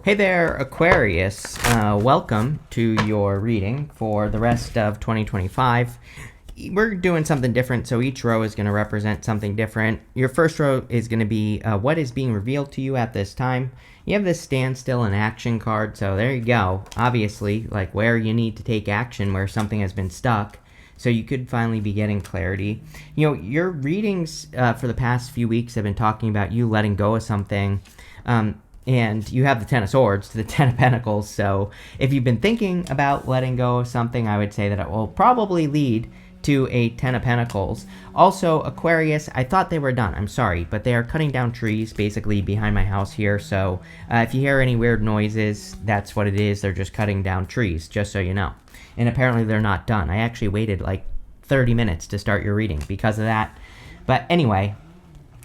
Hey there, Aquarius. Welcome to your reading for the rest of 2025. We're doing something different, so each row is going to represent something different. Your first row is going to be what is being revealed to you at this time. You have this standstill and action card, so there you go. Obviously, like where you need to take action, where something has been stuck. So you could finally be getting clarity. You know, your readings for the past few weeks have been talking about you letting go of something. And you have the Ten of Swords to the Ten of Pentacles, so if you've been thinking about letting go of something, I would say that it will probably lead to a Ten of Pentacles. Also, Aquarius, I thought they were done. I'm sorry, but they are cutting down trees basically behind my house here, so if you hear any weird noises, that's what it is. They're just cutting down trees, just so you know. And apparently they're not done. I actually waited like 30 minutes to start your reading because of that. But anyway,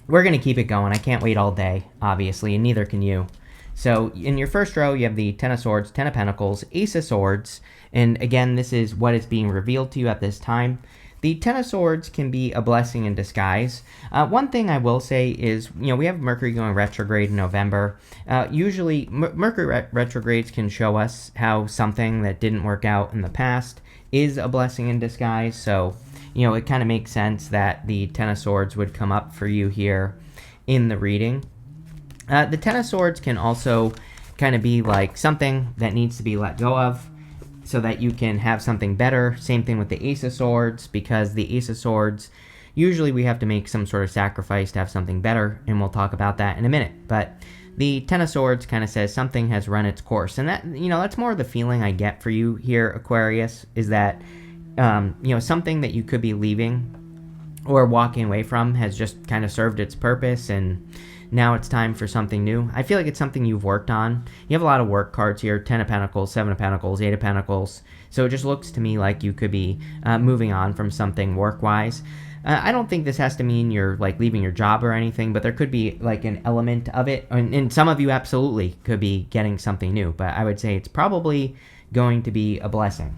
we're going to keep it going. I can't wait all day, obviously, and neither can you. So in your first row, you have the Ten of Swords, Ten of Pentacles, Ace of Swords, and again, this is what is being revealed to you at this time. The Ten of Swords can be a blessing in disguise. One thing I will say is, you know, we have Mercury going retrograde in November. Usually, Mercury retrogrades can show us how something that didn't work out in the past is a blessing in disguise, so you know, it kind of makes sense that the Ten of Swords would come up for you here in the reading. The Ten of Swords can also kind of be like something that needs to be let go of so that you can have something better. Same thing with the Ace of Swords, because the Ace of Swords, usually we have to make some sort of sacrifice to have something better, and we'll talk about that in a minute. But the Ten of Swords kind of says something has run its course, and that, you know, that's more the feeling I get for you here, Aquarius, is that you know, something that you could be leaving or walking away from has just kind of served its purpose, and now it's time for something new. I feel like it's something you've worked on. You have a lot of work cards here: Ten of Pentacles, Seven of Pentacles, Eight of Pentacles. So it just looks to me like you could be moving on from something work-wise. I don't think this has to mean you're like leaving your job or anything, but there could be like an element of it. And some of you absolutely could be getting something new, but I would say it's probably going to be a blessing.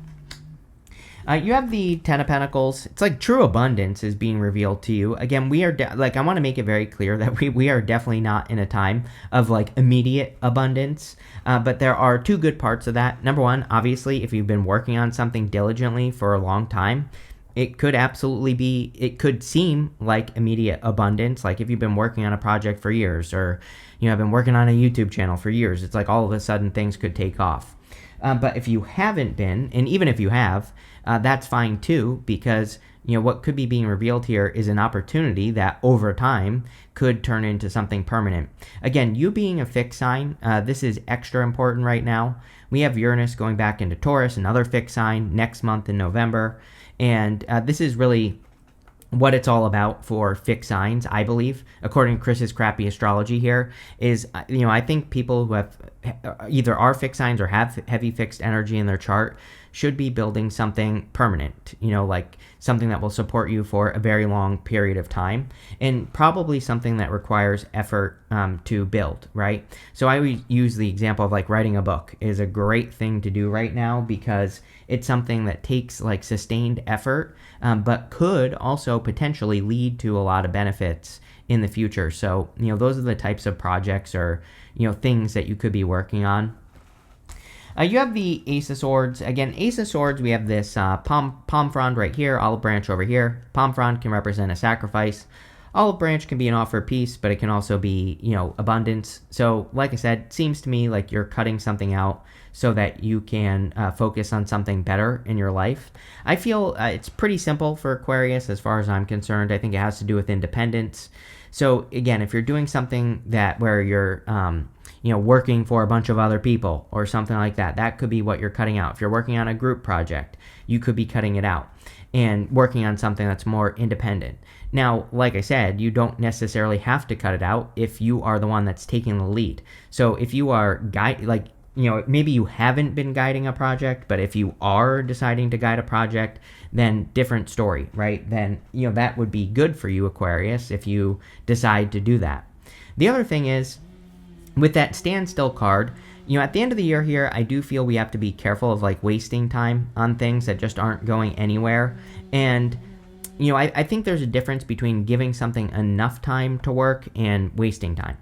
You have the Ten of Pentacles. It's like true abundance is being revealed to you. Again, we are, like, I want to make it very clear that we are definitely not in a time of, like, immediate abundance. But there are two good parts of that. Number one, obviously, if you've been working on something diligently for a long time, it could absolutely be, it could seem like immediate abundance. Like if you've been working on a project for years, or, you know, I've been working on a YouTube channel for years, it's like all of a sudden things could take off. But if you haven't been, and even if you have, that's fine too, because, you know, what could be being revealed here is an opportunity that over time could turn into something permanent. Again, you being a fixed sign, this is extra important right now. We have Uranus going back into Taurus, another fixed sign, next month in November. And this is really what it's all about for fixed signs, I believe, according to Chris's crappy astrology here, is, you know, I think people who have either are fixed signs or have heavy fixed energy in their chart should be building something permanent, you know, like something that will support you for a very long period of time, and probably something that requires effort to build, right? So I would use the example of like writing a book is a great thing to do right now, because it's something that takes like sustained effort, but could also potentially lead to a lot of benefits in the future. So, you know, those are the types of projects or, you know, things that you could be working on. You have the Ace of Swords. Again, Ace of Swords, we have this palm frond right here, olive branch over here. Palm frond can represent a sacrifice. Olive branch can be an offer of peace, but it can also be, you know, abundance. So, like I said, it seems to me like you're cutting something out so that you can focus on something better in your life. I feel it's pretty simple for Aquarius as far as I'm concerned. I think it has to do with independence. So, again, if you're doing something that where you're you know, working for a bunch of other people or something like that, that could be what you're cutting out. If you're working on a group project, you could be cutting it out and working on something that's more independent. Now, like I said, you don't necessarily have to cut it out if you are the one that's taking the lead. So if you are like, you know, maybe you haven't been guiding a project, but if you are deciding to guide a project, then different story, right? Then, you know, that would be good for you, Aquarius, if you decide to do that. The other thing is, with that standstill card, you know, at the end of the year here, I do feel we have to be careful of like wasting time on things that just aren't going anywhere. And, you know, I think there's a difference between giving something enough time to work and wasting time.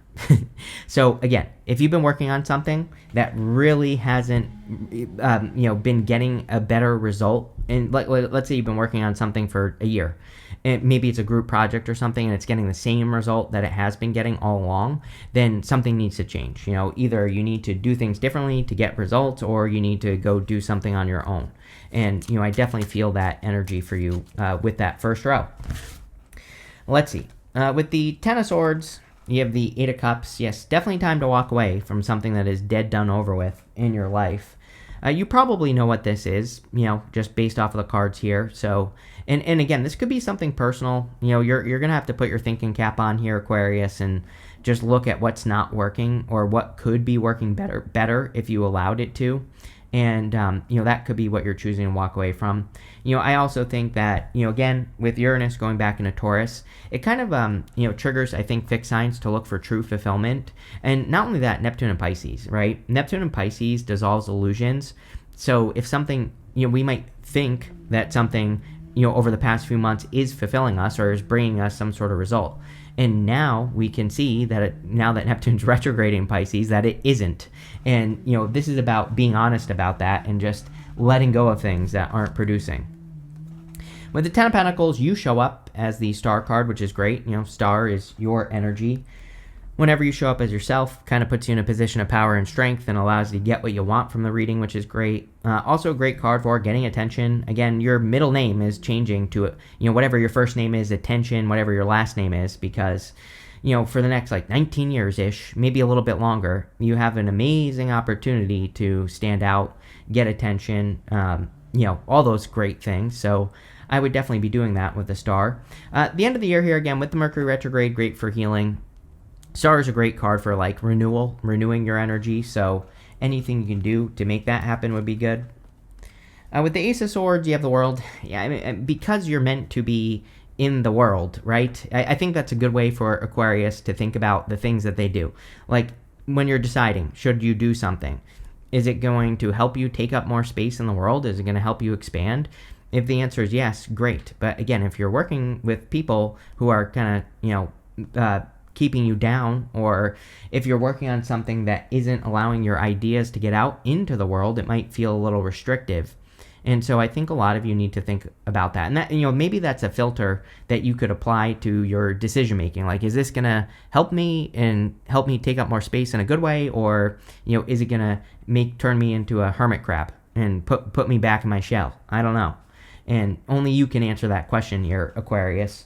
So again, if you've been working on something that really hasn't, been getting a better result, and let's say you've been working on something for a year, and maybe it's a group project or something, and it's getting the same result that it has been getting all along, then something needs to change. Either you need to do things differently to get results, or you need to go do something on your own. And I definitely feel that energy for you with that first row. Let's see. With the Ten of Swords, you have the Eight of Cups. Yes, definitely time to walk away from something that is dead, done, over with in your life. You probably know what this is, just based off of the cards here. So, and again, this could be something personal. You're going to have to put your thinking cap on here, Aquarius, and just look at what's not working or what could be working better if you allowed it to. And, that could be what you're choosing to walk away from. I also think that, again, with Uranus going back into Taurus, it kind of, triggers, I think, fixed signs to look for true fulfillment. And not only that, Neptune and Pisces, right? Neptune and Pisces dissolves illusions. So if something, we might think that something, over the past few months is fulfilling us or is bringing us some sort of result. And now we can see that now that Neptune's retrograding in Pisces, that it isn't. And, this is about being honest about that and just letting go of things that aren't producing. With the Ten of Pentacles, you show up as the Star card, which is great. Star is your energy. Whenever you show up as yourself, kind of puts you in a position of power and strength and allows you to get what you want from the reading, which is great. Also a great card for getting attention. Again, your middle name is changing to, whatever your first name is, attention, whatever your last name is, because, for the next 19 years-ish, maybe a little bit longer, you have an amazing opportunity to stand out, get attention, all those great things. So I would definitely be doing that with the Star. The end of the year here, again, with the Mercury retrograde, great for healing. Star is a great card for renewing your energy, so anything you can do to make that happen would be good. With the Ace of Swords, you have the World. Yeah, I mean, because you're meant to be in the world, right? I think that's a good way for Aquarius to think about the things that they do. Like when you're deciding, should you do something? Is it going to help you take up more space in the world? Is it going to help you expand? If the answer is yes, great. But again, if you're working with people who are kind of, keeping you down, or if you're working on something that isn't allowing your ideas to get out into the world, it might feel a little restrictive. And so I think a lot of you need to think about that. And that, maybe that's a filter that you could apply to your decision making. Like, is this going to help me and help me take up more space in a good way? Or, is it going to turn me into a hermit crab and put me back in my shell? I don't know. And only you can answer that question here, Aquarius.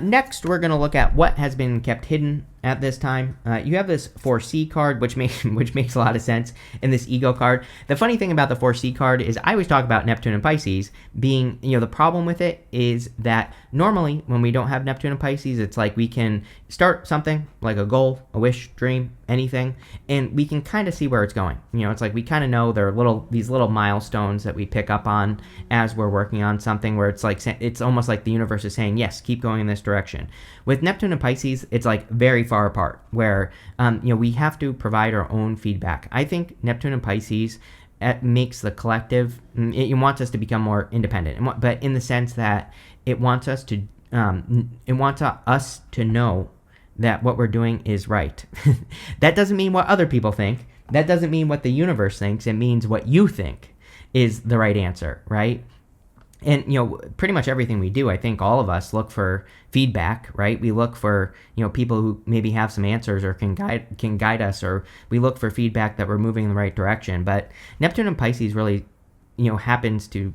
Next, we're going to look at what has been kept hidden at this time. You have this 4C card, which makes a lot of sense, and this Ego card. The funny thing about the 4C card is I always talk about Neptune and Pisces being, the problem with it is that normally when we don't have Neptune and Pisces, it's like we can start something like a goal, a wish, dream, anything, and we can kind of see where it's going. It's like we kind of know there are these little milestones that we pick up on as we're working on something, where it's like it's almost like the universe is saying, yes, keep going in this direction. With Neptune and Pisces, it's like very far apart, where we have to provide our own feedback. I think Neptune and Pisces makes the collective. It wants us to become more independent, but in the sense that it wants us to know that what we're doing is right. That doesn't mean what other people think. That doesn't mean what the universe thinks. It means what you think is the right answer, right? And, pretty much everything we do, I think all of us look for feedback, right? We look for, people who maybe have some answers or can guide us, or we look for feedback that we're moving in the right direction. But Neptune and Pisces really, happens to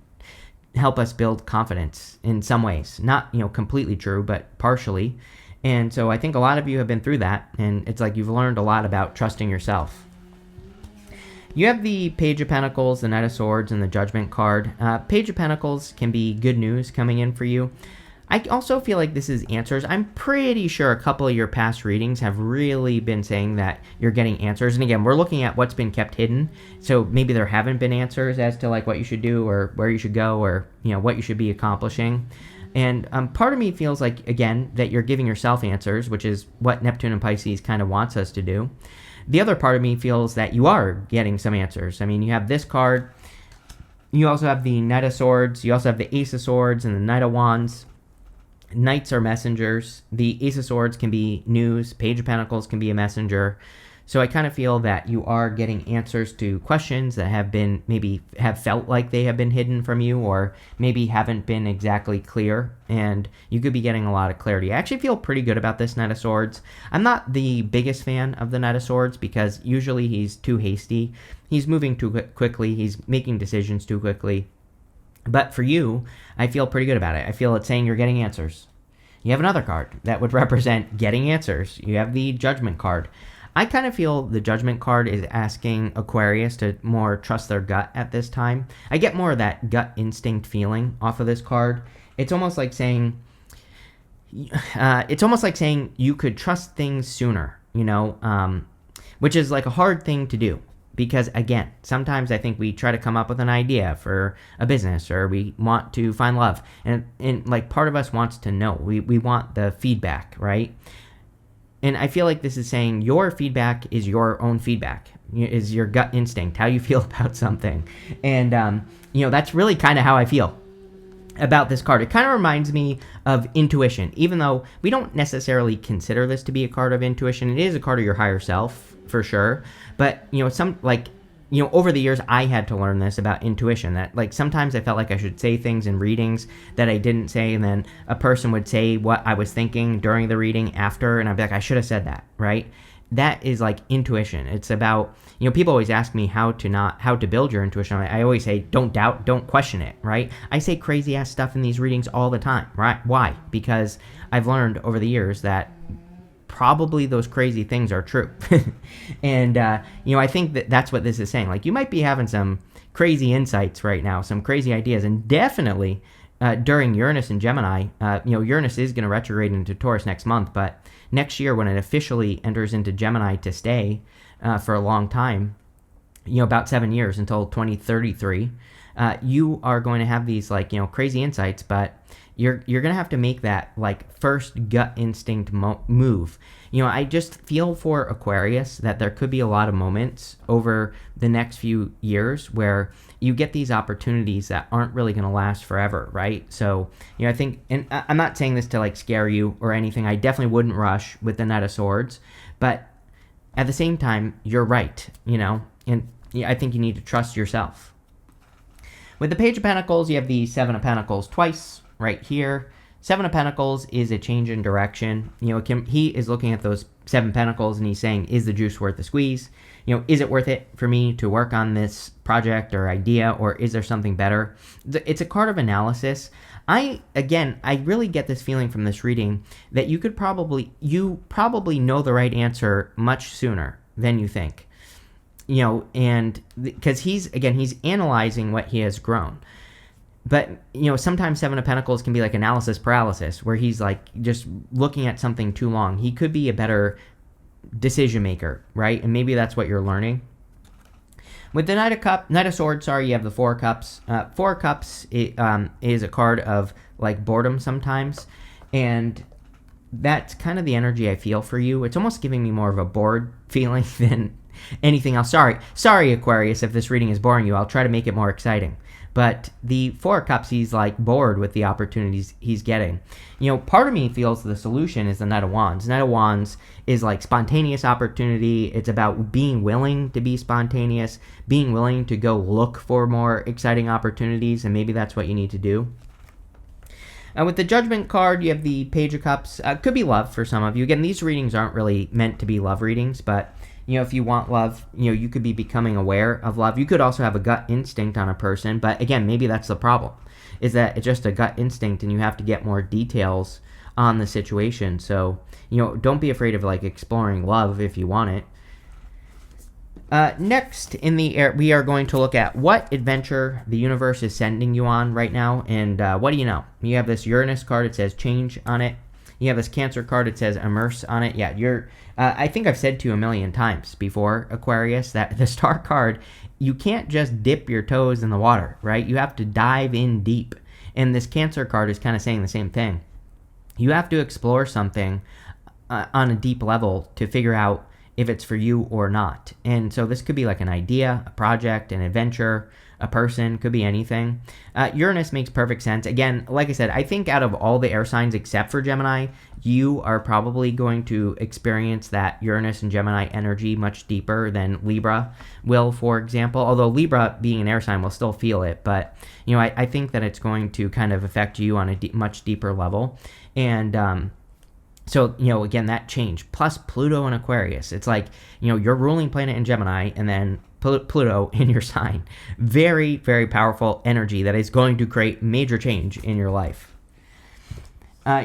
help us build confidence in some ways. Not, completely true, but partially. And so I think a lot of you have been through that, and it's like you've learned a lot about trusting yourself. You have the Page of Pentacles, the Knight of Swords, and the Judgment card. Page of Pentacles can be good news coming in for you. I also feel like this is answers. I'm pretty sure a couple of your past readings have really been saying that you're getting answers. And again, we're looking at what's been kept hidden. So maybe there haven't been answers as to like what you should do or where you should go or, what you should be accomplishing. And part of me feels like, again, that you're giving yourself answers, which is what Neptune and Pisces kind of wants us to do. The other part of me feels that you are getting some answers. I mean, you have this card. You also have the Knight of Swords. You also have the Ace of Swords and the Knight of Wands. Knights are messengers. The Ace of Swords can be news. Page of Pentacles can be a messenger. So I kind of feel that you are getting answers to questions that have been maybe have felt like they have been hidden from you, or maybe haven't been exactly clear, and you could be getting a lot of clarity. I actually feel pretty good about this Knight of Swords. I'm not the biggest fan of the Knight of Swords because usually he's too hasty. He's moving too quickly. He's making decisions too quickly. But for you, I feel pretty good about it. I feel it's saying you're getting answers. You have another card that would represent getting answers. You have the Judgment card. I kind of feel the Judgment card is asking Aquarius to more trust their gut at this time. I get more of that gut instinct feeling off of this card. It's almost like saying, you could trust things sooner, which is like a hard thing to do. Because again, sometimes I think we try to come up with an idea for a business, or we want to find love, and like part of us wants to know. We want the feedback, right? And I feel like this is saying your feedback is your own feedback, is your gut instinct, how you feel about something. And, that's really kind of how I feel about this card. It kind of reminds me of intuition, even though we don't necessarily consider this to be a card of intuition. It is a card of your higher self, for sure. But, over the years, I had to learn this about intuition, that like sometimes I felt like I should say things in readings that I didn't say, and then a person would say what I was thinking during the reading after, and I'd be like, I should have said that, right? That is like intuition. It's about, people always ask me how to build your intuition. I always say, don't doubt, don't question it, right? I say crazy ass stuff in these readings all the time, right? Why? Because I've learned over the years that probably those crazy things are true. And, I think that's what this is saying. Like, you might be having some crazy insights right now, some crazy ideas, and definitely during Uranus and Gemini, Uranus is going to retrograde into Taurus next month, but next year when it officially enters into Gemini to stay for a long time, about 7 years until 2033, you are going to have these crazy insights, but you're going to have to make that first gut instinct move. I just feel for Aquarius that there could be a lot of moments over the next few years where you get these opportunities that aren't really going to last forever, right? So, I think, and I'm not saying this to scare you or anything. I definitely wouldn't rush with the Knight of Swords, but at the same time, you're right, and I think you need to trust yourself. With the Page of Pentacles, you have the Seven of Pentacles twice right here. Seven of Pentacles is a change in direction. He is looking at those 7 pentacles and he's saying, is the juice worth the squeeze? Is it worth it for me to work on this project or idea, or is there something better? It's a card of analysis. I really get this feeling from this reading that you probably know the right answer much sooner than you think. And because he's analyzing what he has grown. But, sometimes Seven of Pentacles can be like analysis paralysis, where he's just looking at something too long. He could be a better decision maker, right? And maybe that's what you're learning. With the Knight of Swords, you have the Four of Cups. Four of Cups is a card of boredom sometimes. And that's kind of the energy I feel for you. It's almost giving me more of a bored feeling than anything else. Sorry, Aquarius, if this reading is boring you. I'll try to make it more exciting. But the Four of Cups, he's bored with the opportunities he's getting. Part of me feels the solution is the Knight of Wands. Knight of Wands is spontaneous opportunity. It's about being willing to be spontaneous, being willing to go look for more exciting opportunities, and maybe that's what you need to do. With the Judgment card, you have the Page of Cups. Could be love for some of you. Again, these readings aren't really meant to be love readings, but if you want love, you could be becoming aware of love. You could also have a gut instinct on a person, but again, maybe that's the problem, is that it's just a gut instinct and you have to get more details on the situation. So, don't be afraid of exploring love if you want it. Next in the air, we are going to look at what adventure the universe is sending you on right now, and what do you know? You have this Uranus card, it says change on it. You have this Cancer card, it says immerse on it. Yeah, I think I've said to you a million times before, Aquarius, that the Star card, you can't just dip your toes in the water, right? You have to dive in deep. And this Cancer card is kind of saying the same thing. You have to explore something on a deep level to figure out if it's for you or not. And so this could be like an idea, a project, an adventure, a person, could be anything. Uranus makes perfect sense. Again, like I said, I think out of all the air signs except for Gemini, you are probably going to experience that Uranus and Gemini energy much deeper than Libra will, for example. Although Libra, being an air sign, will still feel it. But, I think that it's going to kind of affect you on a much deeper level. And, so, again, that change. Plus Pluto and Aquarius. It's like, your ruling planet in Gemini and then Pluto in your sign. Very, very powerful energy that is going to create major change in your life.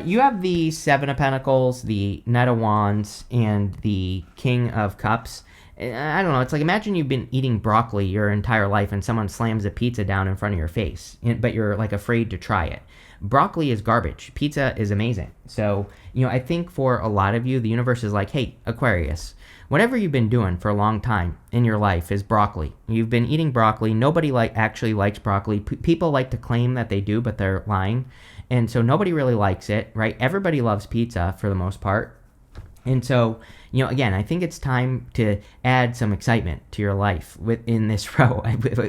You have the Seven of Pentacles, the Knight of Wands, and the King of Cups. I don't know. It's like, imagine you've been eating broccoli your entire life and someone slams a pizza down in front of your face, but you're like afraid to try it. Broccoli is garbage. Pizza is amazing. So, I think for a lot of you, the universe is like, hey, Aquarius, whatever you've been doing for a long time in your life is broccoli. You've been eating broccoli. Nobody actually likes broccoli. People like to claim that they do, but they're lying. And so nobody really likes it, right? Everybody loves pizza for the most part. And so, again, I think it's time to add some excitement to your life in this row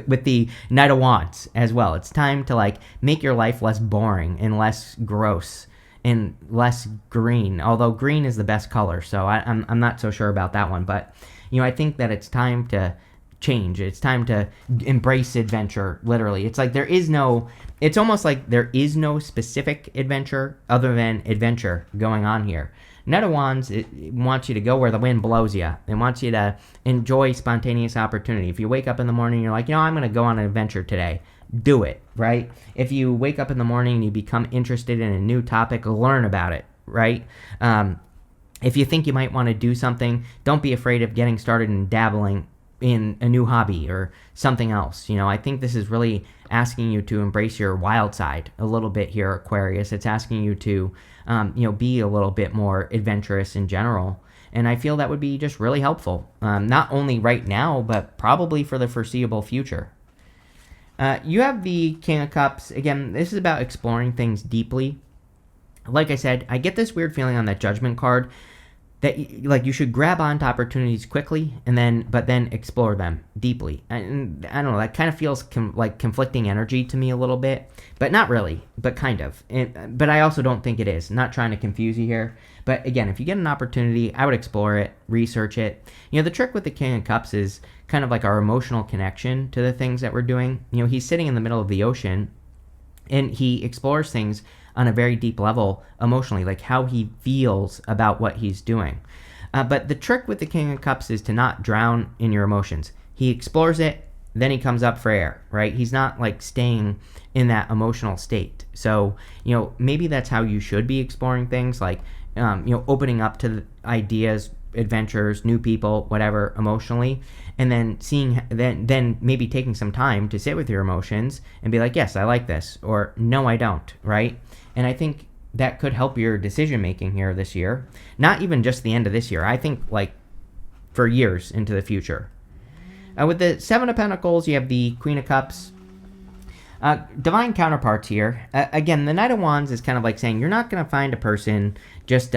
with the Knight of Wands as well. It's time to make your life less boring and less gross and less green, although green is the best color. So I'm not so sure about that one. But, I think that it's time to change. It's time to embrace adventure, literally. It's like it's almost like there is no specific adventure other than adventure going on here. Knight of Wands, it wants you to go where the wind blows you. It wants you to enjoy spontaneous opportunity. If you wake up in the morning and you're like, I'm going to go on an adventure today, do it, right? If you wake up in the morning and you become interested in a new topic, learn about it, right? If you think you might want to do something, don't be afraid of getting started and dabbling in a new hobby or something else. I think this is really asking you to embrace your wild side a little bit here, Aquarius. It's asking you to, be a little bit more adventurous in general. And I feel that would be just really helpful, not only right now, but probably for the foreseeable future. You have the King of Cups. Again, this is about exploring things deeply. Like I said, I get this weird feeling on that Judgment card that you should grab onto opportunities quickly but then explore them deeply. And I don't know, that kind of feels like conflicting energy to me a little bit, but not really, but kind of. But I also don't think it is. Not trying to confuse you here. But again, if you get an opportunity, I would explore it, research it. The trick with the King of Cups is kind of like our emotional connection to the things that we're doing. He's sitting in the middle of the ocean and he explores things on a very deep level emotionally, like how he feels about what he's doing. But the trick with the King of Cups is to not drown in your emotions. He explores it, then he comes up for air, right? He's not staying in that emotional state. So, maybe that's how you should be exploring things, opening up to ideas, adventures, new people, whatever, emotionally, and then then maybe taking some time to sit with your emotions and be like, yes, I like this, or no, I don't, right? And I think that could help your decision making here this year. Not even just the end of this year. I think for years into the future. With the Seven of Pentacles, you have the Queen of Cups. Divine counterparts here. Again, the Knight of Wands is kind of like saying you're not going to find a person just,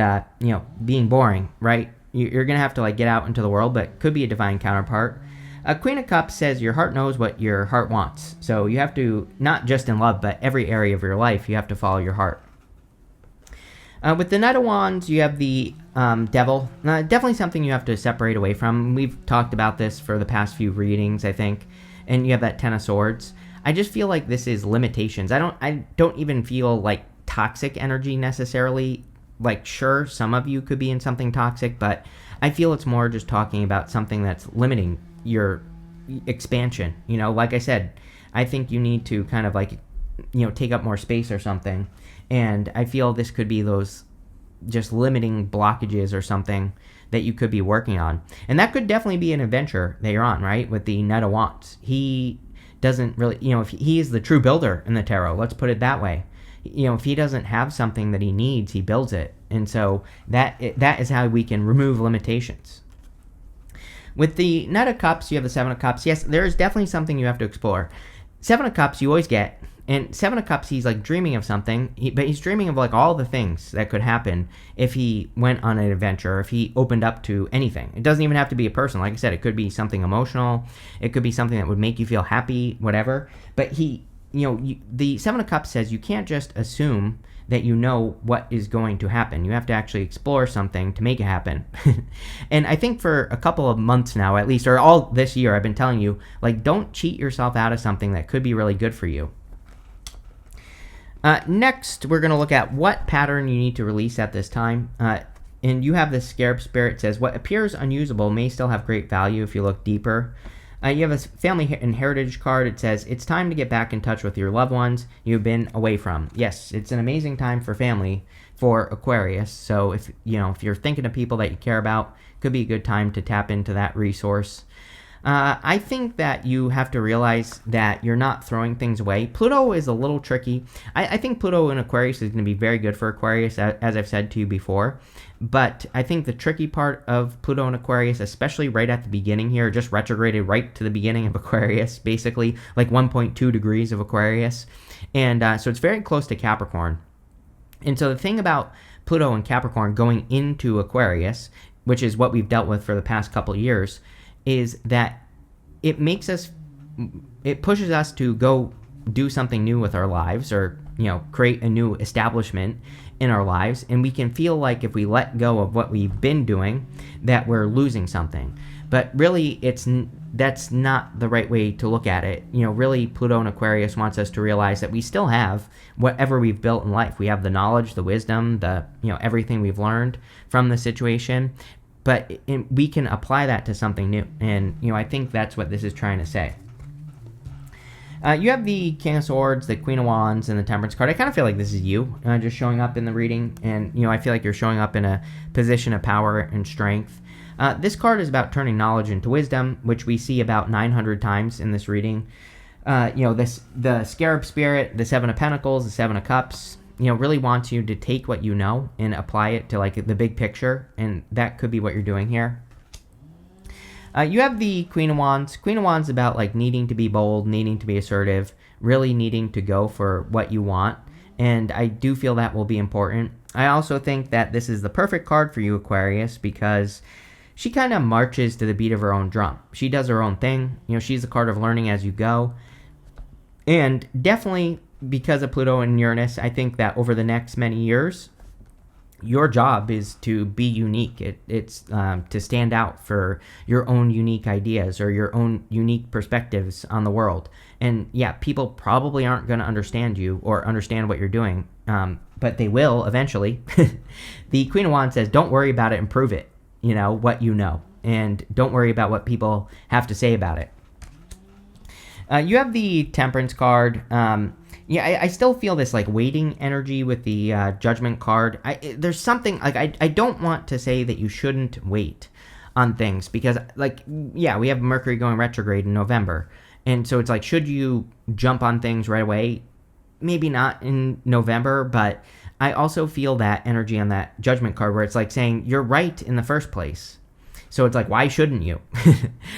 being boring, right? You're going to have to get out into the world, but could be a divine counterpart. Queen of Cups says your heart knows what your heart wants. So you have to, not just in love, but every area of your life, you have to follow your heart. With the Knight of Wands, you have the Devil. Definitely something you have to separate away from. We've talked about this for the past few readings, I think. And you have that Ten of Swords. I just feel like this is limitations. I don't even feel like toxic energy necessarily. Sure, some of you could be in something toxic, but I feel it's more just talking about something that's limiting your expansion. Like I said, I think you need to kind of take up more space or something. And I feel this could be those just limiting blockages or something that you could be working on. And that could definitely be an adventure that you're on, right? With the Knight of Wands. He doesn't really, if he is the true builder in the tarot, let's put it that way. If he doesn't have something that he needs, he builds it. And so that is how we can remove limitations. With the Knight of Cups, you have the Seven of Cups. Yes, there is definitely something you have to explore. Seven of Cups, you always get And Seven of Cups, he's like dreaming of something, but he's dreaming of like all the things that could happen if he went on an adventure, if he opened up to anything. It doesn't even have to be a person. Like I said, it could be something emotional. It could be something that would make you feel happy, whatever. But the Seven of Cups says you can't just assume that you know what is going to happen. You have to actually explore something to make it happen. And I think for a couple of months now, at least, or all this year, I've been telling you, like, don't cheat yourself out of something that could be really good for you. Next, we're going to look at what pattern you need to release at this time. And you have this Scarab Spirit says, what appears unusable may still have great value if you look deeper. You have a family and heritage card. It says, it's time to get back in touch with your loved ones you've been away from. Yes, it's an amazing time for family for Aquarius. So if you're thinking of people that you care about, it could be a good time to tap into that resource. I think that you have to realize that you're not throwing things away. Pluto is a little tricky. I think Pluto in Aquarius is going to be very good for Aquarius, as I've said to you before. But I think the tricky part of Pluto in Aquarius, especially right at the beginning here, just retrograded right to the beginning of Aquarius, basically, like 1.2 degrees of Aquarius. And so it's very close to Capricorn. And so the thing about Pluto and Capricorn going into Aquarius, which is what we've dealt with for the past couple of years, is that it pushes us to go do something new with our lives, or create a new establishment in our lives, and we can feel like if we let go of what we've been doing, that we're losing something. But really, that's not the right way to look at it. Really, Pluto in Aquarius wants us to realize that we still have whatever we've built in life. We have the knowledge, the wisdom, everything we've learned from the situation, but we can apply that to something new. And, I think that's what this is trying to say. You have the King of Swords, the Queen of Wands, and the Temperance card. I kind of feel like this is you just showing up in the reading. And, I feel like you're showing up in a position of power and strength. This card is about turning knowledge into wisdom, which we see about 900 times in this reading. The Scarab Spirit, the Seven of Pentacles, the Seven of Cups, really wants you to take what you know and apply it to like the big picture, and that could be what you're doing here. You have the Queen of Wands. Queen of Wands is about like needing to be bold, needing to be assertive, really needing to go for what you want, and I do feel that will be important. I also think that this is the perfect card for you, Aquarius, because she kind of marches to the beat of her own drum. She does her own thing. She's the card of learning as you go, and definitely because of Pluto and Uranus, I think that over the next many years, your job is to be unique. It's to stand out for your own unique ideas or your own unique perspectives on the world. And yeah, people probably aren't going to understand you or understand what you're doing, but they will eventually. The Queen of Wands says, don't worry about it, improve it, what you know. And don't worry about what people have to say about it. You have the Temperance card. I still feel this like waiting energy with the Judgment card. There's something like I don't want to say that you shouldn't wait on things, because we have Mercury going retrograde in November, and so it's like, should you jump on things right away? Maybe not in November, but I also feel that energy on that Judgment card where it's like saying you're right in the first place. So it's like, why shouldn't you?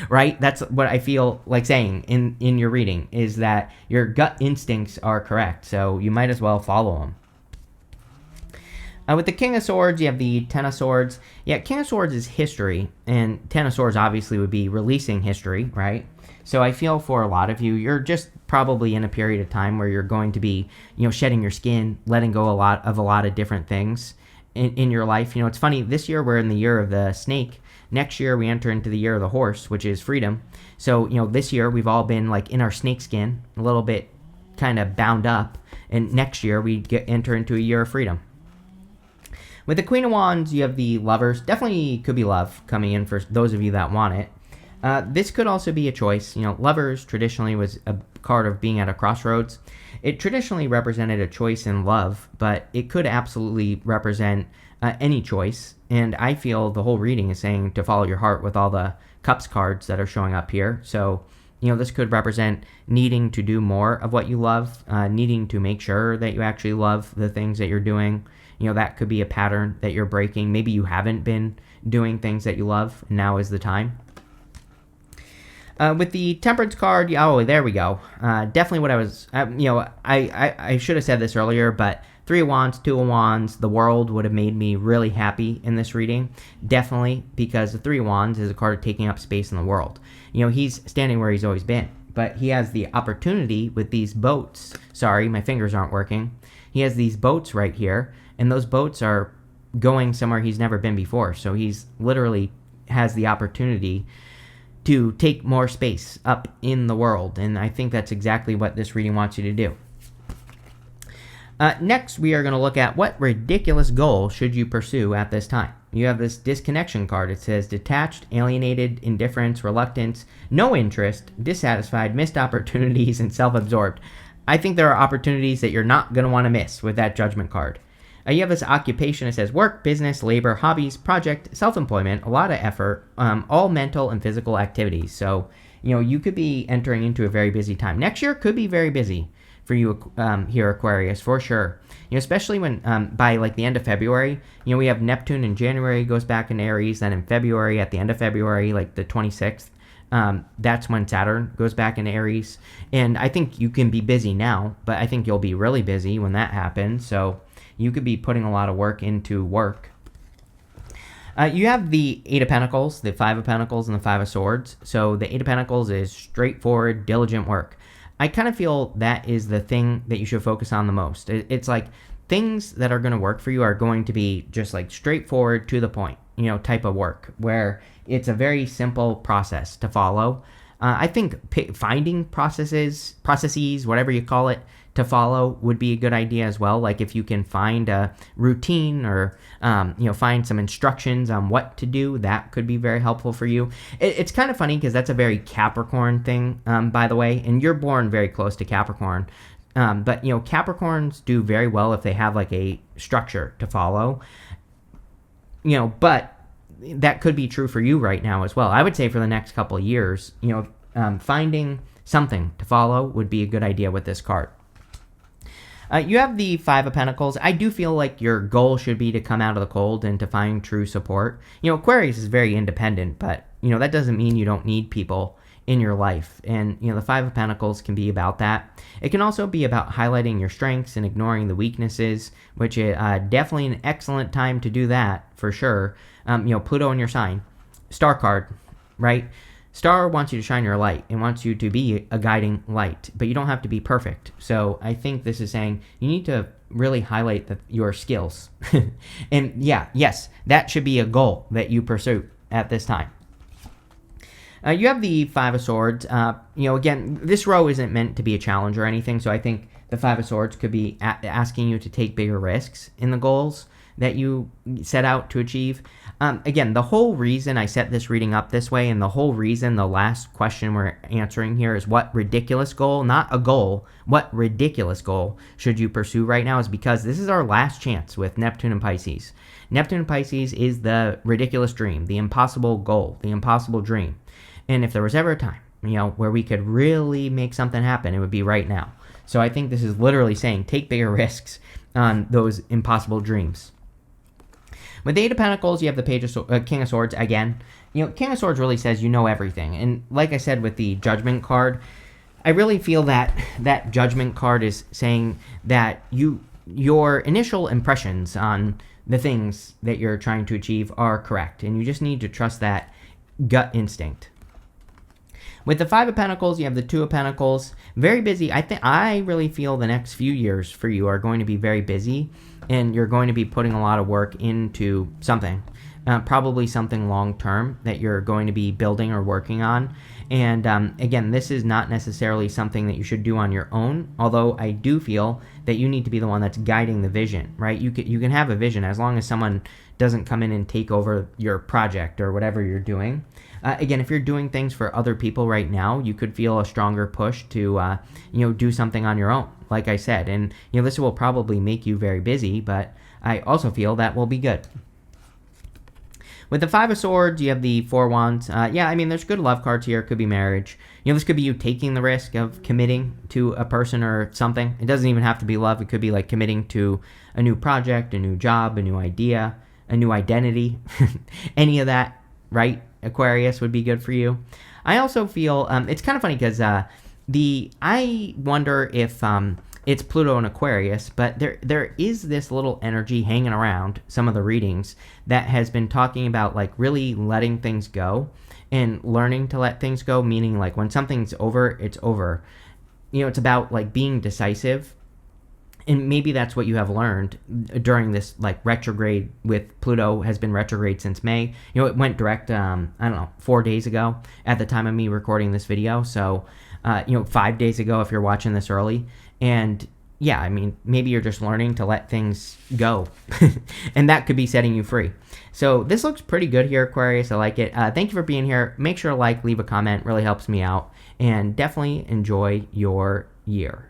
Right? That's what I feel like saying in your reading, is that your gut instincts are correct. So you might as well follow them. With the King of Swords, you have the Ten of Swords. Yeah, King of Swords is history, and Ten of Swords obviously would be releasing history, right? So I feel for a lot of you, you're just probably in a period of time where you're going to be, shedding your skin, letting go a lot of different things in your life. It's funny, this year we're in the year of the snake. Next year, we enter into the year of the horse, which is freedom. So, this year, we've all been, like, in our snake skin, a little bit kind of bound up. And next year, we enter into a year of freedom. With the Queen of Wands, you have the Lovers. Definitely could be love coming in for those of you that want it. This could also be a choice. Lovers traditionally was a card of being at a crossroads. It traditionally represented a choice in love, but it could absolutely represent any choice. And I feel the whole reading is saying to follow your heart with all the Cups cards that are showing up here. So, this could represent needing to do more of what you love, needing to make sure that you actually love the things that you're doing. That could be a pattern that you're breaking. Maybe you haven't been doing things that you love, and now is the time. With the Temperance card, oh, there we go. Definitely what I was, I should have said this earlier, but Three of Wands, Two of Wands, the World would have made me really happy in this reading. Definitely, because the Three of Wands is a card taking up space in the world. He's standing where he's always been, but he has the opportunity with these boats. Sorry, my fingers aren't working. He has these boats right here, and those boats are going somewhere he's never been before. So he's literally has the opportunity to take more space up in the world, and I think that's exactly what this reading wants you to do. Next, we are going to look at what ridiculous goal should you pursue at this time. You have this disconnection card. It says detached, alienated, indifference, reluctance, no interest, dissatisfied, missed opportunities, and self-absorbed. I think there are opportunities that you're not going to want to miss with that judgment card. You have this occupation. It says work, business, labor, hobbies, project, self-employment, a lot of effort, all mental and physical activities. So, you could be entering into a very busy time. Next year could be very busy for you here, Aquarius, for sure. Especially when by like the end of February, we have Neptune in January goes back in Aries. Then in February, at the end of February, like the 26th, that's when Saturn goes back in Aries. And I think you can be busy now, but I think you'll be really busy when that happens. So you could be putting a lot of work into work. You have the Eight of Pentacles, the Five of Pentacles, and the Five of Swords. So the Eight of Pentacles is straightforward, diligent work. I kind of feel that is the thing that you should focus on the most. It's like things that are going to work for you are going to be just like straightforward, to the point, type of work, where it's a very simple process to follow. I think finding processes, whatever you call it, to follow would be a good idea as well. Like if you can find a routine or, find some instructions on what to do, that could be very helpful for you. It's kind of funny because that's a very Capricorn thing, by the way, and you're born very close to Capricorn. But, Capricorns do very well if they have like a structure to follow, but that could be true for you right now as well. I would say for the next couple of years, finding something to follow would be a good idea with this card. You have the Five of Pentacles. I do feel like your goal should be to come out of the cold and to find true support. Aquarius is very independent, but, that doesn't mean you don't need people in your life. And, the Five of Pentacles can be about that. It can also be about highlighting your strengths and ignoring the weaknesses, which is definitely an excellent time to do that, for sure. Pluto in your sign. Star card, right? Star wants you to shine your light and wants you to be a guiding light, but you don't have to be perfect. So I think this is saying you need to really highlight your skills. And yes, that should be a goal that you pursue at this time. You have the Five of Swords. Again, this row isn't meant to be a challenge or anything, so I think the Five of Swords could be asking you to take bigger risks in the goals that you set out to achieve. Again, the whole reason I set this reading up this way, and the whole reason the last question we're answering here is what ridiculous goal, not a goal, what ridiculous goal should you pursue right now, is because this is our last chance with Neptune and Pisces. Neptune and Pisces is the ridiculous dream, the impossible goal, the impossible dream. And if there was ever a time, where we could really make something happen, it would be right now. So I think this is literally saying take bigger risks on those impossible dreams. With the Eight of Pentacles, you have the King of Swords again. King of Swords really says you know everything. And like I said with the Judgment card, I really feel that that Judgment card is saying that your initial impressions on the things that you're trying to achieve are correct. And you just need to trust that gut instinct. With the Five of Pentacles, you have the Two of Pentacles. Very busy. I really feel the next few years for you are going to be very busy, and you're going to be putting a lot of work into something, probably something long-term that you're going to be building or working on. And again, this is not necessarily something that you should do on your own, although I do feel that you need to be the one that's guiding the vision, right? You can have a vision as long as someone doesn't come in and take over your project or whatever you're doing. Again, if you're doing things for other people right now, you could feel a stronger push to, do something on your own, like I said. And, this will probably make you very busy, but I also feel that will be good. With the Five of Swords, you have the Four of Wands. There's good love cards here. It could be marriage. This could be you taking the risk of committing to a person or something. It doesn't even have to be love. It could be like committing to a new project, a new job, a new idea, a new identity. Any of that, right? Aquarius would be good for you. I also feel it's kind of funny because I wonder if it's Pluto and Aquarius, but there is this little energy hanging around some of the readings that has been talking about like really letting things go and learning to let things go, meaning like when something's over, it's over. It's about like being decisive. And maybe that's what you have learned during this like retrograde with Pluto has been retrograde since May. It went direct, I don't know, 4 days ago at the time of me recording this video. So, 5 days ago if you're watching this early. And yeah, I mean, maybe you're just learning to let things go. And that could be setting you free. So this looks pretty good here, Aquarius. I like it. Thank you for being here. Make sure to leave a comment. Really helps me out. And definitely enjoy your year.